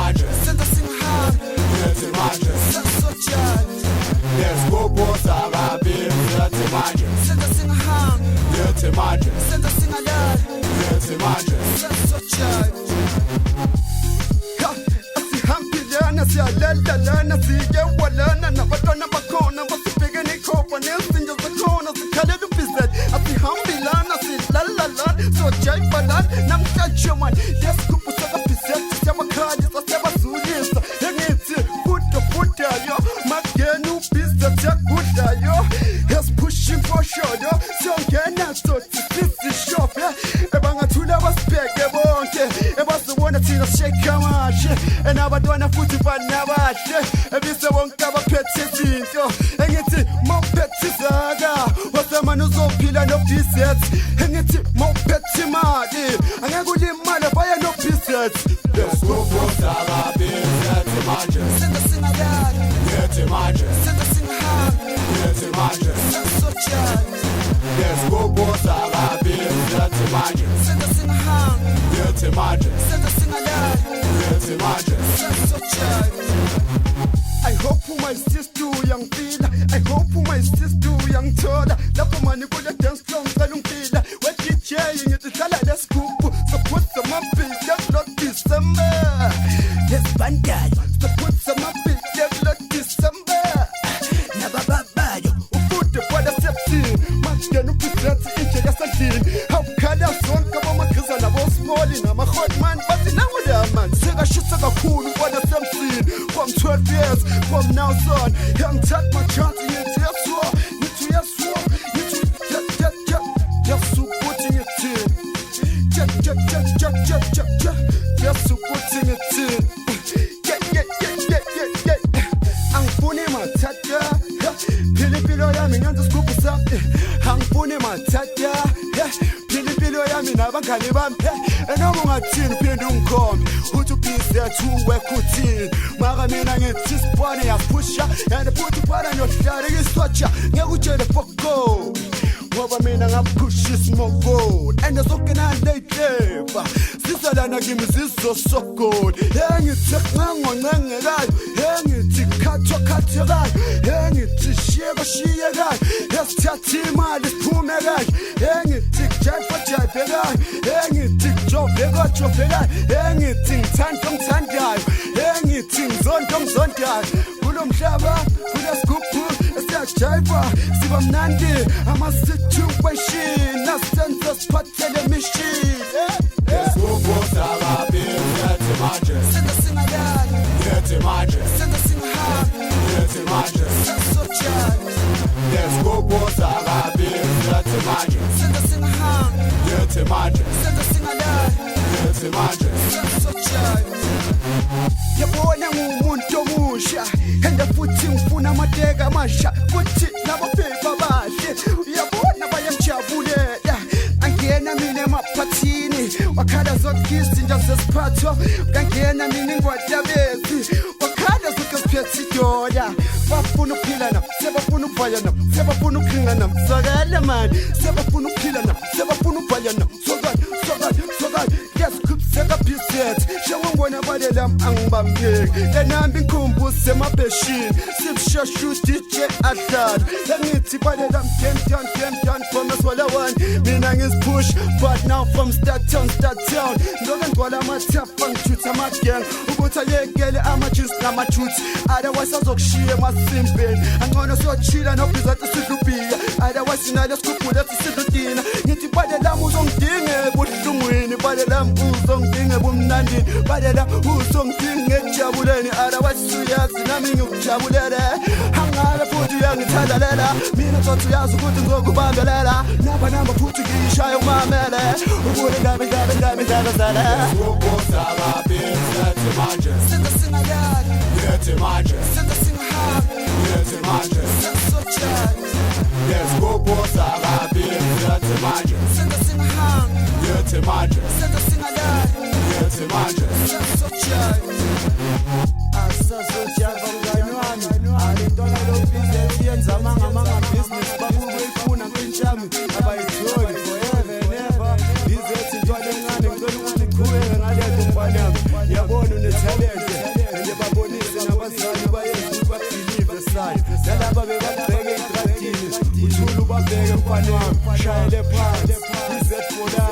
manje senza singahambi ngithi manje sasojani lesigubhuza kabi ngithi manje senza singahambi ngithi manje senza singalali ngithi manje sasojani asihambelana siyalalana siyewalana nabantwana bakhona basibhekene ikhoba nezinja zakhona zikhalela ubhizel asihambelana silalalana sojayibalana namhlanje mani lesigubhu sakabhizel siyamakhali sasiyabazulisa engithi fudayo magena ubhizel siyagudlayo esipushing for sure yo siyongena sothi sisishophe ebangathula basibheke bonke ebazibona thina shake amashe enabantwana futhi banabahle ebise bonke abaphethe izinto engithi mawuphethe izaka wasemane uzophila no-business engithi mawuphethe imali angeke ulimale baya no-business lesigubhuza kabi ngithi manje senza singalali ngithi manje senza singahambi ngithi manje sasojani lesigubhuza kabi ngithi manje senza singahambi ngithi manje senza singalali ngithi manje sasojani I hope my sister uyangifila I hope my sister uyangithola lapho mani kule dance floor ngicela ungifila we DJ ngithi hlala lesigubhu support samabhili kulot December lesibandalo support samabhili kulot December nabababayo ufude bwana sepsi mangena ubhizathi inje yasandlini awukhala zonke abomakhiza nabosmoli nama-hotman bathi nawo man sekashisa kakhulu bwana semsini from 12 years from now on ngangithatha my chance ngithi yeswa ngithi yeswa ngithi yasukuthi ngithi yasukuthi ngithi angifuni mathatha phila impilo yami ngenza isigubhu sami angifuni mathatha phila impilo yami nabangani bami enoma ungathini uphinde ungikhombe uthi ubhizethu wekuthini maka mina ngithi sibone yaphusha and futhi ubhala ngiyohlala kiswatsha ngeke utshele foko ngoba mina ngaphusha ismokoni and zonke naley'hleva sizalana kimi zizosokoni engithi ncangoncengekayo engithi khathwakhathekayo engithi shiyekashiyekayo esithatha imali siphumekayo engithi kujayivajayivekayo engithi kujovekajovekayo engithi ngithanda ongithandayo engithi ngizonda ongizondayo kulo mhlaba kulesigubhu esiyajayiva siba mnandi ama-situation asenza siphathele mission lesigubhuza kabi ngithi manje senza singalali ngithi manje senza singahambi ngithi manje sasojani lesigubhuza kabi ngithi manje senza singahambi ngithi manje senza singalali ngithi manje sasojani yabona ngumuntu omusha and futhi ngifuna amateka amasha futhi nababheki abahle uyabona bayangijabulela angena mina emaphathini wakhala zonke izinja zesiphatho ngangena mina ingwadabezi wakhala zonke ziphethe idola bafuna ukuphila nami sebafuna ukubhala nami sebafuna ukukhinga nami sokala mani sebafuna ukuphila nami sebafuna ukubhala nami sokala sekabhizethi shewongona balelam angibambeki lenambi ngikhumbuze semabheshini sibshashu DJ adlala engithi balelam dem promise wala one mina ngizpush but now from start town ndoke ngigcwala amathafa ngithutha amagang ukuthi ayekele ama-juice nama-truth otherwise azokushiya emasimbeni angcono sochila nobhizathi sidlubhiya otherwise sinale sikhuphule ethi sidlutina ngithi balelam uzongidinge buhlungwini balelam uzongidinge bumnandini balela uzongidinge ejabuleni otherwise uyazi nami ngikujabulele angale futhi uyangithandalela mina zothi uyazi ukuthi ngizokubambelela namba futhi ngiyishaya umamele ukule ngabe zale lesigubhuza kabi ngithi manje senza singalali ngithi manje senza singahambi ngithi manje sasojani lesigubhuza kabi ngithi manje senza singahambi ngithi manje senza singalali ngithi manje sasojani asasojani bangani wami alintwana lobhizethi yenza amangabhizinisi bakuyifuna kwinshami abayitholi forever never bizethi intwana encane ngicela ukuthi iqhubeke ngaleyo mfana yami yabona unetalente mfana wami shayele phansi izetfula